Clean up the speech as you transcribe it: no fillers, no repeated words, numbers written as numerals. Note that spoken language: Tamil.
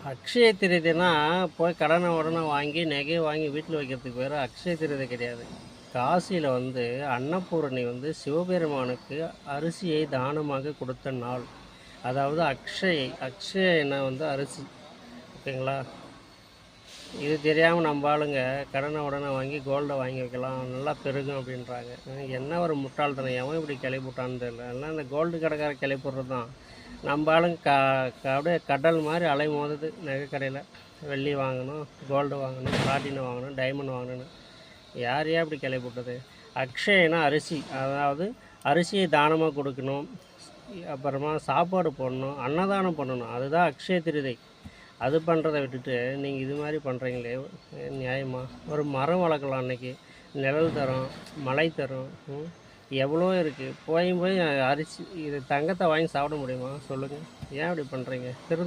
அக்ஷய திருதினா போய் கடனை உடனே வாங்கி நகையை வாங்கி வீட்டில் வைக்கிறதுக்கு பேர் அக்ஷய திருதி கிடையாது. காசியில் வந்து அன்னபூரணி வந்து சிவபெருமானுக்கு அரிசியை தானமாக கொடுத்த நாள். அதாவது அக்ஷயனா வந்து அரிசி. ஓகேங்களா? இது தெரியாமல் நம்ம ஆளுங்க கடனை உடனே வாங்கி கோல்டை வாங்கி வைக்கலாம், நல்லா பெருகும் அப்படின்றாங்க. என்ன ஒரு முட்டாள்தனம், எவன் இப்படி கிளப்பிவிட்டான்னு தெரியல. எல்லாம் இந்த கோல்டு கடைக்கார கிளப்பிடுறது தான். நம்ம ஆளுங்க அப்படியே கடல் மாதிரி அலை மோதுது நகை கடையில். வெள்ளி வாங்கணும், கோல்டு வாங்கணும், பிளாட்டினம் வாங்கணும், டைமண்ட் வாங்கணும்னு. யார் இப்படி கிளப்பிவிட்டது? அக்ஷயனா அரிசி, அதாவது அரிசியை தானமாக கொடுக்கணும், அப்புறமா சாப்பாடு போடணும், அன்னதானம் பண்ணணும். அதுதான் அக்ஷய திருதை. அது பண்ணுறதை விட்டுட்டு நீங்கள் இது மாதிரி பண்ணுறீங்களே, நியாயமா? ஒரு மரம் வளர்க்கலாம், அன்றைக்கி நிழல் தரும், மழை தரும், எவ்வளோ இருக்குது. போய் அரிசி இது தங்கத்தை வாங்கி சாப்பிட முடியுமா சொல்லுங்கள்? ஏன் அப்படி பண்ணுறீங்க? திருந்து